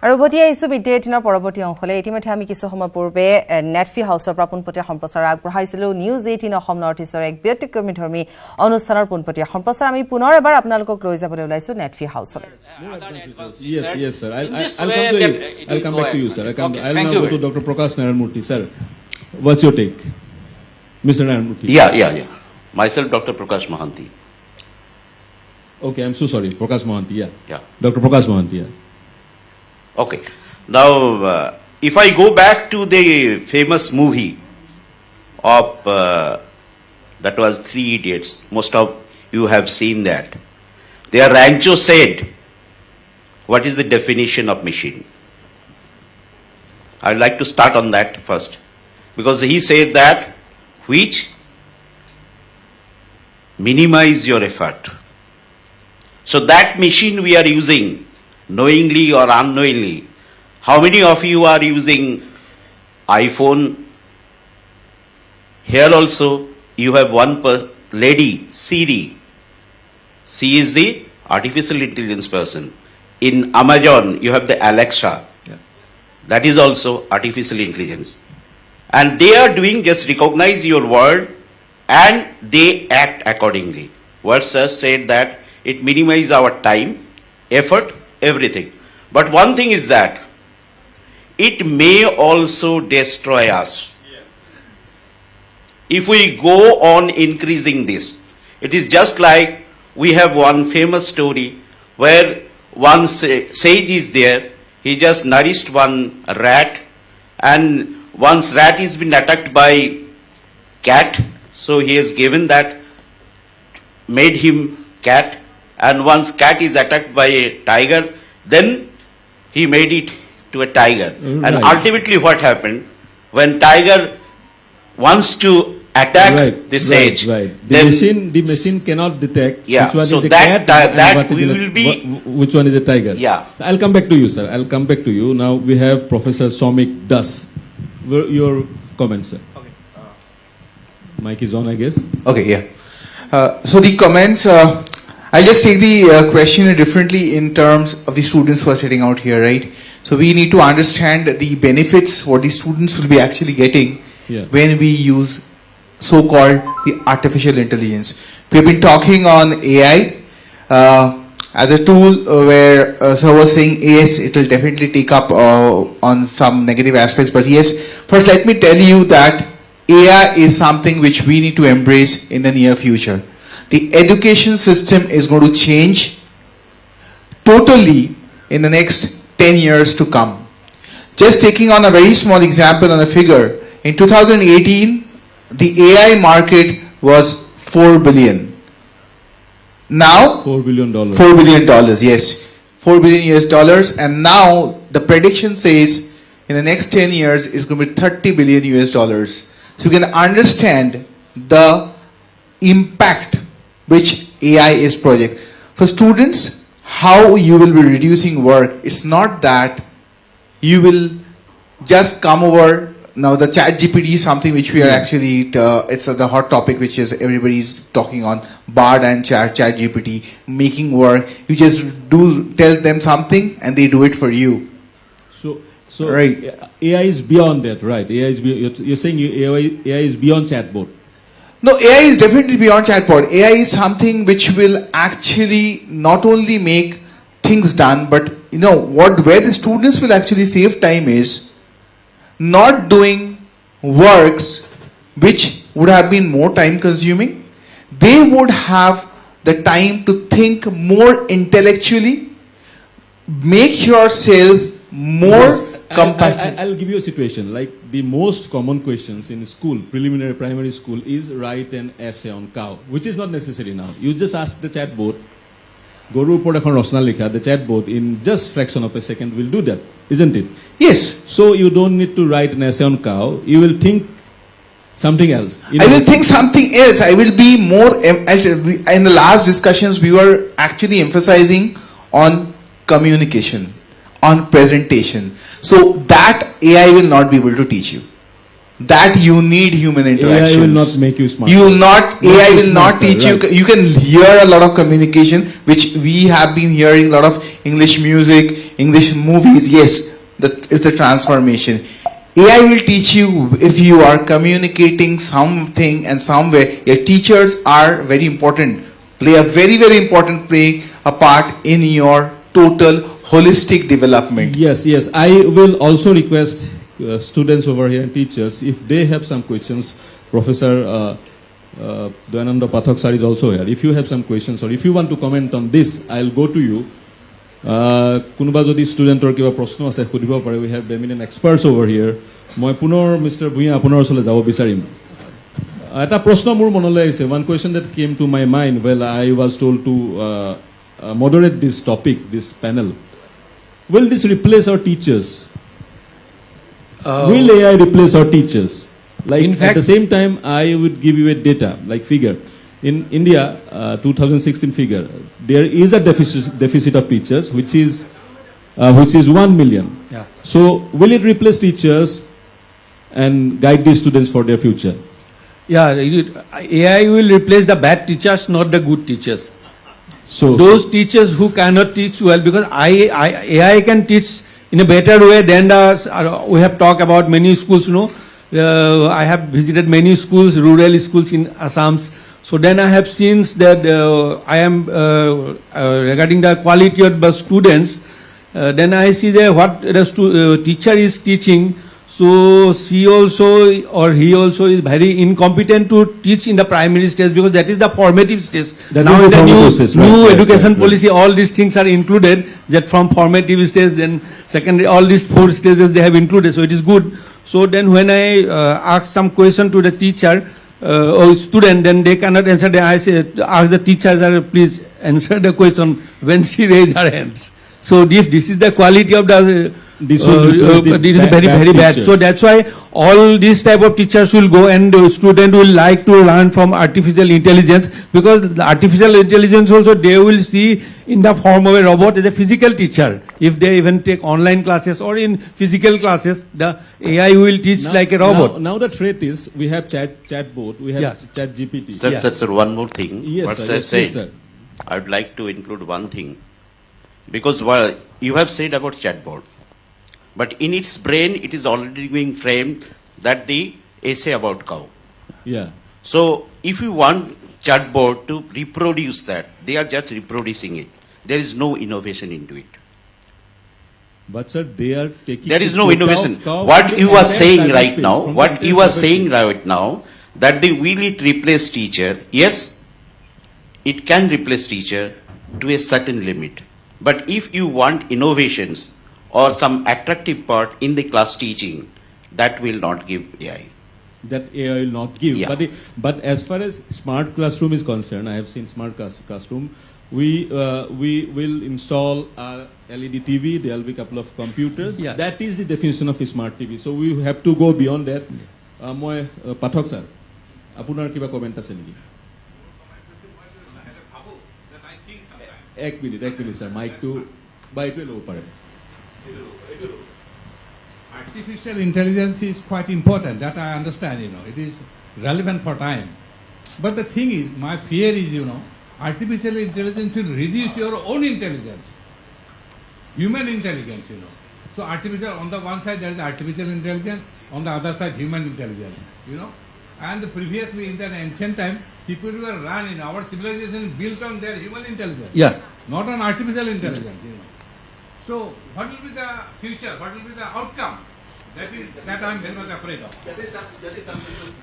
আৰু উভতি আহিছো মিড ডে 18 পৰৱৰ্তী অংশলৈ ইতিমধ্যে আমি কিছু সময় পূৰ্বে নেটফি হাউসৰ পৰা পোনপটীয়া সম্প্ৰচাৰ আগবঢ়াইছিলো নিউজ 18 অসম নৰ্থ ইষ্টৰ এক ব্যতিক্ৰমী অনুষ্ঠানৰ পোনপটীয়া সম্প্ৰচাৰ আমি পুনৰ এবাৰ আপোনালোকক লৈ যাবলৈ ওলাইছো নেটফি হাউসলৈ Yes sir I'll come back to you sir I'll now go to Dr. Prakash Naramurthy sir what's your take Mr. Naramurthy yeah myself Dr. Prakash Mohanty okay I'm so sorry Prakash Mohanty yeah Dr. Prakash Mohanty Okay. Now, if I go back to the famous movie of that was Three Idiots, most of you have seen that. There, Rancho said, "What is the definition of machine?" I'd like to start on that first, because he said that which minimize your effort. So that machine we are using, knowingly or unknowingly, how many of you are using iPhone? Here also you have one lady, Siri. She is the artificial intelligence person. In Amazon you have the Alexa. That is also artificial intelligence. And they are doing just recognize your word and they act accordingly. Words said that it minimizes our time, effort, everything. But one thing is that it may also destroy us. Yes. If we go on increasing this. It is just like we have one famous story where one sage is there. He just nourished one rat and once rat has been attacked by cat, so he has given that, made him cat, and once cat is attacked by a tiger, then he made it to a tiger. And ultimately what happened, when tiger wants to attack the sage, the machine cannot detect which one so is a that, cat that and we will be which one is a tiger. I'll come back to you sir, I'll come back to you. Now we have Professor Somik Das. Your comments sir. Okay. Mic is on I guess. Okay, so the comments, I just take the question differently in terms of the students who are sitting out here, right? So we need to understand the benefits what the students will be actually getting when we use so-called the artificial intelligence. We've been talking on AI as a tool where sir was saying yes, it will definitely take up on some negative aspects, but yes, first let me tell you that AI is something which we need to embrace in the near future. The education system is going to change totally in the next 10 years to come. Just taking on a very small example on a figure, in 2018, the AI market was $4 billion. Now, $4 billion. $4 billion, yes. $4 billion US dollars, and now the prediction says in the next 10 years it's going to be $30 billion US dollars. So you can understand the impact which AI is project. For students, how you will be reducing work, it's not that you will just come over. Now the chat GPT is something which we are actually, it's the hot topic which is everybody's talking on, Bard and chat GPT, making work. You just tell them something and they do it for you. So right. AI is beyond that, right? You're saying AI is beyond chatbot. No, AI is definitely beyond chatbot. AI is something which will actually not only make things done, but you know where the students will actually save time is not doing works which would have been more time consuming. They would have the time to think more intellectually, make yourself more compatible. I'll give you a situation. Like the most common questions in school, preliminary primary school, is write an essay on cow, which is not necessary now. You just ask the chatbot, Goru upor ekhon rosna likha, the chatbot in just fraction of a second will do that, isn't it? Yes. So you don't need to write an essay on cow. You will think something else. I will think something else. I will be more. In the last discussions, we were actually emphasizing on communication, on presentation. So that AI will not be able to teach you. that you need human interactions. AI will not make you smart. You will not, AI will not smarter, teach you. right. You can hear a lot of communication, which we have been hearing, a lot of English music, English movies. Yes, that is the transformation. AI will teach you if you are communicating something and somewhere. Your teachers are very important, play a very, very important a part in your total holistic development. Yes, yes. I will also request students over here and teachers, if they have some questions. Professor Dyananda Pathak sir is also here. If you have some questions or if you want to comment on this, I'll go to you. Kunuba jodi student or kiba proshno ase khodibo pare, we have eminent experts over here. Moi punor Mr. Bhuya apunar osole jabo bicharim. Eta proshno mur monole aise. One question that came to my mind while I was told to moderate this topic, this panel. Will this replace our teachers? Will AI replace our teachers? Like, in fact, at the same time, I would give you a data, like figure. In India, 2016 figure, there is a deficit of teachers, which is 1 million. Yeah. So, will it replace teachers and guide the students for their future? Yeah, AI will replace the bad teachers, not the good teachers. So those teachers who cannot teach well, because AI can teach in a better way than we have talked about many schools, I have visited many schools, rural schools in Assam. So then I have seen that I am regarding the quality of the students, then I see that what the teacher is teaching. So she also or he also is very incompetent to teach in the primary stage, because that is the formative stage. Now in the new education policy, all these things are included, that from formative stage, then secondary, all these 4 stages they have included. So it is good. So then when I ask some question to the teacher or student, then they cannot answer. Then I say, ask the teacher, please answer the question when she raise her hands. So if this is the quality of the this is very, very bad. So that's why all these type of teachers will go, and the student will like to learn from artificial intelligence, because the artificial intelligence also they will see in the form of a robot as a physical teacher. If they even take online classes or in physical classes, the AI will teach like a robot. Now the threat is we have chatbot, we have chat GPT. Sir, one more thing. Yes, what sir, I said, sir. I would like to include one thing, because you have said about chatbot. But in its brain, it is already being framed that the essay about cow. Yeah. So if you want chatbot to reproduce that, they are just reproducing it. There is no innovation into it. But sir, they are taking. There is no innovation. What you are saying right now, that will it replace teacher? Yes, it can replace teacher to a certain limit. But if you want innovations or some attractive part in the class teaching, that will not give AI. That AI will not give. Yeah. But as far as smart classroom is concerned, I have seen smart classroom. We will install a LED TV. There will be a couple of computers. Yeah. That is the definition of a smart TV. So we have to go beyond that. Moi Pathak sir, apunar kiba comment ase niki? Ek minute sir. Mic to low pare. Artificial intelligence is quite important, that I understand, it is relevant for time. But the thing is, my fear is, artificial intelligence will reduce your own intelligence, human intelligence, So artificial, on the one side there is artificial intelligence, on the other side human intelligence, And previously in the ancient time, people were run, our civilization built on their human intelligence, not on artificial intelligence, So, what will be the future? What will be the outcome? That I am very much afraid of.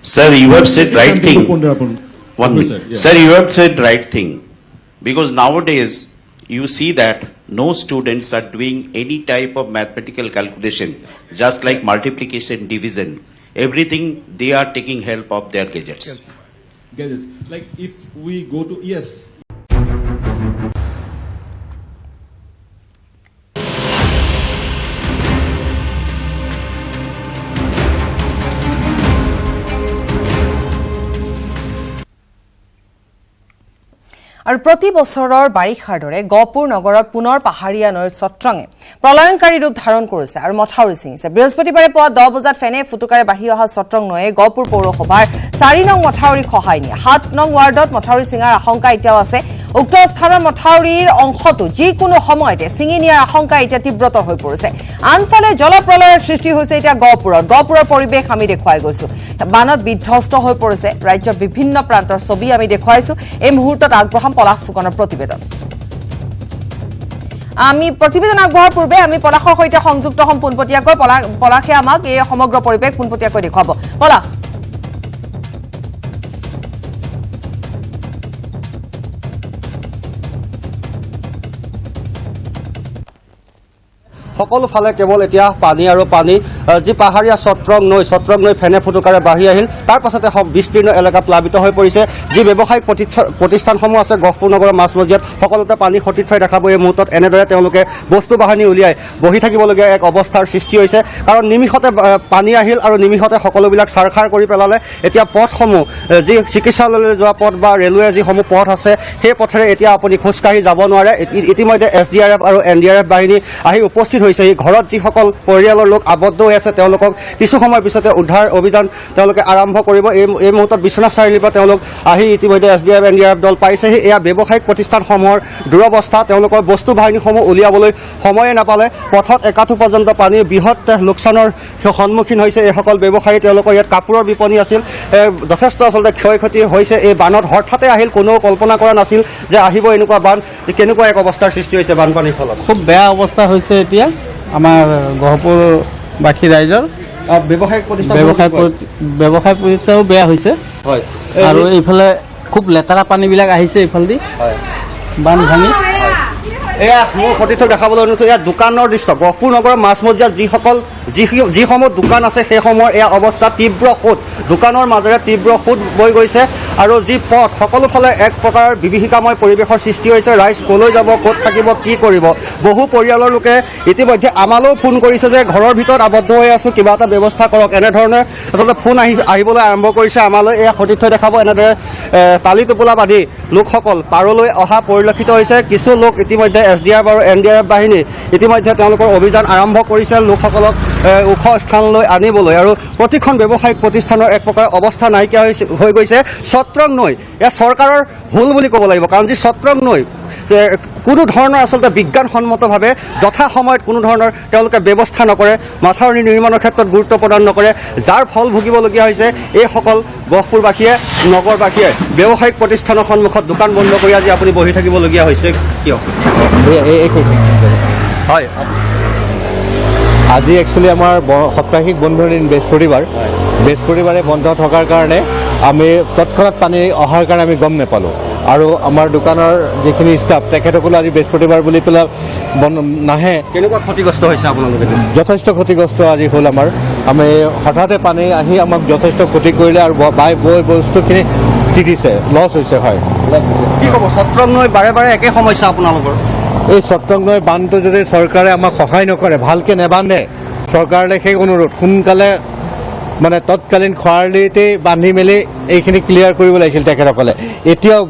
Sir, you have said right thing. Sir, you have said right thing. Because nowadays, you see that no students are doing any type of mathematical calculation, just like multiplication, division. Everything, they are taking help of their gadgets. Like if we go to, yes. আৰু প্ৰতি বছৰৰ বাৰিষাৰ দৰে গহপুৰ নগৰত পুনৰ পাহাৰীয়া নৈৰ চত্ৰঙে প্ৰলয়ংকাৰী ৰূপ ধাৰণ কৰিছে আৰু মথাউৰি ছিঙিছে। বৃহস্পতিবাৰে পুৱা 10 বজাত ফেনে ফুটুকাৰে বাঢ়ি অহা চত্ৰং নৈয়ে গহপুৰ পৌৰসভাৰ 4 নং মথাউৰি খহাই নিয়ে। 7 নং ৱাৰ্ডত মথাউৰি ছিঙাৰ আশংকা এতিয়াও আছে। উক্ত স্থানৰ মথাউৰিৰ অংশটো যিকোনো সময়তে ছিঙি নিয়াৰ আশংকা এতিয়া তীব্ৰতৰ হৈ পৰিছে। আনফালে জলপ্ৰলয়ৰ সৃষ্টি হৈছে এতিয়া গহপুৰৰ পৰিৱেশ আমি দেখুৱাই গৈছো। বানত বিধ্বস্ত হৈ পৰিছে ৰাজ্যৰ বিভিন্ন প্ৰান্তৰ ছবি আমি দেখুৱাইছো। এই মুহূৰ্তত আগবঢ়াম পলাশ ফুকনৰ প্ৰতিবেদন। আমি প্ৰতিবেদন আগবঢ়াৰ পূৰ্বে আমি পলাশৰ সৈতে সংযুক্ত হম পোনপটীয়াকৈ। পলাশে আমাক এই সমগ্ৰ পৰিৱেশ পোনপটীয়াকৈ দেখুৱাব। পলাশ, সকলো ফালে কেৱল এতিয়া পানী আৰু পানী। যি পাহাৰীয়া চত্ৰং নৈ ফেনে ফুটুকাৰে বাঢ়ি আহিল, তাৰ পাছতে বিস্তীৰ্ণ এলেকা প্লাবিত হৈ পৰিছে। যি ব্যৱসায়িক প্ৰতিষ্ঠানসমূহ আছে গহপুৰ নগৰৰ মাজমজিয়াত সকলোতে পানী সঠিক ঠাই দেখাব। এই মুহূৰ্তত এনেদৰে তেওঁলোকে বস্তু বাহানি উলিয়াই বহি থাকিবলগীয়া এক অৱস্থাৰ সৃষ্টি হৈছে। কাৰণ নিমিষতে পানী আহিল আৰু নিমিষতে সকলোবিলাক ছাৰখাৰ কৰি পেলালে। এতিয়া পথসমূহ, যি চিকিৎসালয়লৈ যোৱা পথ বা ৰেলৱে যিসমূহ পথ আছে, সেই পথেৰে এতিয়া আপুনি খোজকাঢ়ি যাব নোৱাৰে। ইতিমধ্যে SDRF আৰু NDRF বাহিনী আহি উপস্থিত হৈছে। এই ঘৰত যিসকল পৰিয়ালৰ লোক আবদ্ধ হৈ আছে তেওঁলোকক কিছু সময়ৰ পিছতে উদ্ধাৰ অভিযান তেওঁলোকে আৰম্ভ কৰিব। এই মুহূৰ্তত বিশ্বনাথ চাৰিআলিৰ পৰা তেওঁলোক আহি ইতিমধ্যে SDRF NDRF দল পাইছেহি। এয়া ব্যৱসায়িক প্ৰতিষ্ঠানসমূহৰ দুৰৱস্থা। তেওঁলোকৰ বস্তু বাহিনীসমূহ উলিয়াবলৈ সময়ে নাপালে। পথত একাঠু পৰ্যন্ত পানী বৃহৎ লোকচানৰ সন্মুখীন হৈছে এইসকল ব্যৱসায়ী। তেওঁলোকৰ ইয়াত কাপোৰৰ বিপণী আছিল। যথেষ্ট আচলতে ক্ষয় ক্ষতি হৈছে। এই বানত হঠাতে আহিল, কোনেও কল্পনা কৰা নাছিল যে আহিব এনেকুৱা বান। কেনেকুৱা এক অৱস্থাৰ সৃষ্টি হৈছে বানপানীৰ ফলত? খুব বেয়া অৱস্থা হৈছে এতিয়া আমাৰ গহপুৰবাসী ৰাইজৰ। ব্যৱসায়িক প্ৰতিষ্ঠানো বেয়া হৈছে হয়। আৰু এইফালে খুব লেতেৰা পানীবিলাক আহিছে এইফালেদি বান ভাঙি। এয়া মোৰ সতীৰ্থ দেখাবলৈ অনুৰোধ। এয়া দোকানৰ দৃশ্য। গহপুৰ নগৰৰ মাজমজিয়াত যিসমূহ দোকান আছে সেইসমূহৰ এয়া অৱস্থা তীব্ৰ সোঁত। দোকানৰ মাজেৰে তীব্ৰ সোঁত বৈ গৈছে আৰু যি পথ সকলো ফালে এক প্ৰকাৰ বিভীষিকাময় পৰিৱেশৰ সৃষ্টি হৈছে। ৰাইজ কলৈ যাব, ক'ত থাকিব, কি কৰিব? বহু পৰিয়ালৰ লোকে ইতিমধ্যে আমালৈও ফোন কৰিছে যে ঘৰৰ ভিতৰত আবদ্ধ হৈ আছোঁ, কিবা এটা ব্যৱস্থা কৰক। এনেধৰণে আচলতে ফোন আহিবলৈ আৰম্ভ কৰিছে আমালৈ। এয়া সতীৰ্থ দেখাব। এনেদৰে টালি টোপোলা বান্ধি লোকসকল পাৰলৈ অহা পৰিলক্ষিত হৈছে। কিছু লোক ইতিমধ্যে SDRF আৰু NDRF বাহিনী ইতিমধ্যে তেওঁলোকৰ অভিযান আৰম্ভ কৰিছে লোকসকলক ওখ স্থানলৈ আনিবলৈ। আৰু প্ৰতিখন ব্যৱসায়িক প্ৰতিষ্ঠানৰ এক প্ৰকাৰ অৱস্থা নাইকিয়া হৈ গৈছে। চত্ৰং নৈ এয়া চৰকাৰৰ ভুল বুলি ক'ব লাগিব। কাৰণ যি চত্ৰং নৈ কোনো ধৰণৰ আচলতে বিজ্ঞানসন্মতভাৱে যথা সময়ত কোনো ধৰণৰ তেওঁলোকে ব্যৱস্থা নকৰে, মাথাউৰি নিৰ্মাণৰ ক্ষেত্ৰত গুৰুত্ব প্ৰদান নকৰে, যাৰ ফল ভুগিবলগীয়া হৈছে এইসকল গহপুৰবাসীয়ে, নগৰবাসীয়ে। ব্যৱসায়িক প্ৰতিষ্ঠানৰ সন্মুখত দোকান বন্ধ কৰি আজি আপুনি বহি থাকিবলগীয়া হৈছে। কিয়? হয়, আজি একচুৱেলি আমাৰ সাপ্তাহিক বন্ধৰ দিন বৃহস্পতিবাৰে বন্ধ থকাৰ কাৰণে আমি তৎক্ষণাৎ পানী অহাৰ কাৰণে আমি গম নাপালোঁ। আৰু আমাৰ দোকানৰ যিখিনি ষ্টাফ তেখেতসকলে আজি বৃহস্পতিবাৰ বুলি পেলাই নাহে। কেনেকুৱা ক্ষতিগ্ৰস্ত হৈছে আপোনালোকে? যথেষ্ট ক্ষতিগ্ৰস্ত আজি হ'ল আমাৰ। আমি হঠাতে পানী আহি আমাক যথেষ্ট ক্ষতি কৰিলে আৰু বৈ বস্তুখিনি তিতিছে, লছ হৈছে। হয়, কি ক'ব? চত্ৰং নৈ বাৰে বাৰে একে সমস্যা আপোনালোকৰ। এই চত্ৰং নৈ বান্ধটো যদি চৰকাৰে আমাক সহায় নকৰে, ভালকৈ নেবান্ধে, চৰকাৰলৈ সেই অনুৰোধ সোনকালে তৎকালীন খৰালিতে বান্ধি মেলি এইখিনি ক্লিয়াৰ কৰিব লাগিছিল তেখেতসকলে। এতিয়াও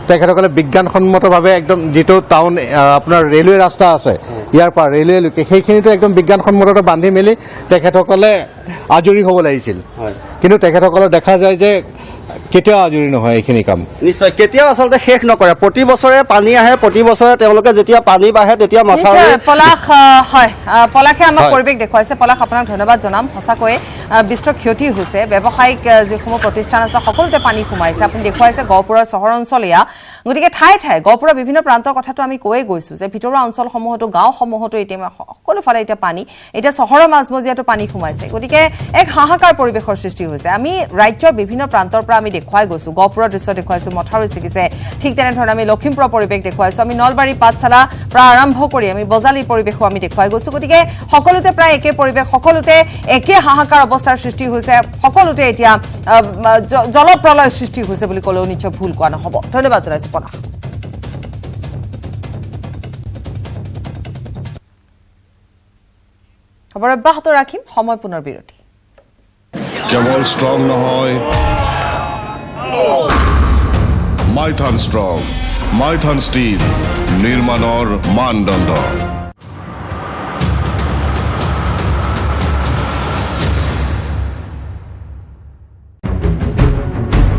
তেখেতসকলে বিজ্ঞানসন্মতভাৱে একদম যিটো টাউন আপোনাৰ ৰেলৱে ৰাস্তা আছে ইয়াৰ পৰা ৰেলৱেলৈকে সেইখিনিতো একদম বিজ্ঞানসন্মতভাৱে বান্ধি মেলি তেখেতসকলে আজৰি হ'ব লাগিছিল। কিন্তু তেখেতসকলৰ দেখা যায় যে কেতিয়াও আজৰি নহয় এইখিনি কাম। নিশ্চয় কেতিয়াও আচলতে শেষ নকৰে। প্ৰতি বছৰে পানী আহে, প্ৰতি বছৰে তেওঁলোকে যেতিয়া পানী বাঢ়ে তেতিয়া পলাশে আমাক পৰিৱেশ দেখুৱাইছে। পলাশ, আপোনাক ধন্যবাদ জনাম। সঁচাকৈয়ে বিস্তৰ ক্ষতি হৈছে। ব্যৱসায়িক যিসমূহ প্ৰতিষ্ঠান আছে সকলোতে পানী সোমাইছে। আপুনি দেখুৱাইছে গহপুৰৰ চহৰ অঞ্চল এয়া। গতিকে ঠায়ে ঠায়ে গহপুৰৰ বিভিন্ন প্ৰান্তৰ কথাটো আমি কৈয়ে গৈছোঁ যে ভিতৰুৱা অঞ্চলসমূহতো গাঁওসমূহতো এতিয়া সকলোফালে এতিয়া পানী, এতিয়া চহৰৰ মাজমজিয়াতো পানী সোমাইছে। গতিকে এক হাহাকাৰ পৰিৱেশৰ সৃষ্টি হৈছে। আমি ৰাজ্যৰ বিভিন্ন প্ৰান্তৰ পৰা আমি দেখুৱাই গৈছোঁ। গহপুৰৰ দৃশ্য দেখুৱাইছোঁ, মথাউৰি ছিগিছে। ঠিক তেনেধৰণে আমি লখিমপুৰৰ পৰিৱেশ দেখুৱাইছোঁ। আমি নলবাৰী পাঠশালা পৰা আৰম্ভ কৰি আমি বজালীৰ পৰিৱেশো আমি দেখুৱাই গৈছোঁ। গতিকে সকলোতে প্ৰায় একে পৰিৱেশ, সকলোতে একে হাহাকাৰ অৱস্থাৰ সৃষ্টি হৈছে। সকলোতে এতিয়া জলপ্ৰলয়ৰ সৃষ্টি হৈছে বুলি ক'লেও নিশ্চয় ভুল কোৱা নহ'ব। ধন্যবাদ জনাইছোঁ পলাশ। খবৰ অব্যাহত ৰাখিম, সময় পুনৰ বিৰতি। কেৱল ষ্ট্ৰং নহয়, মাইথান ষ্ট্ৰং। মাইথান ষ্টীল নিৰ্মাণৰ মানদণ্ড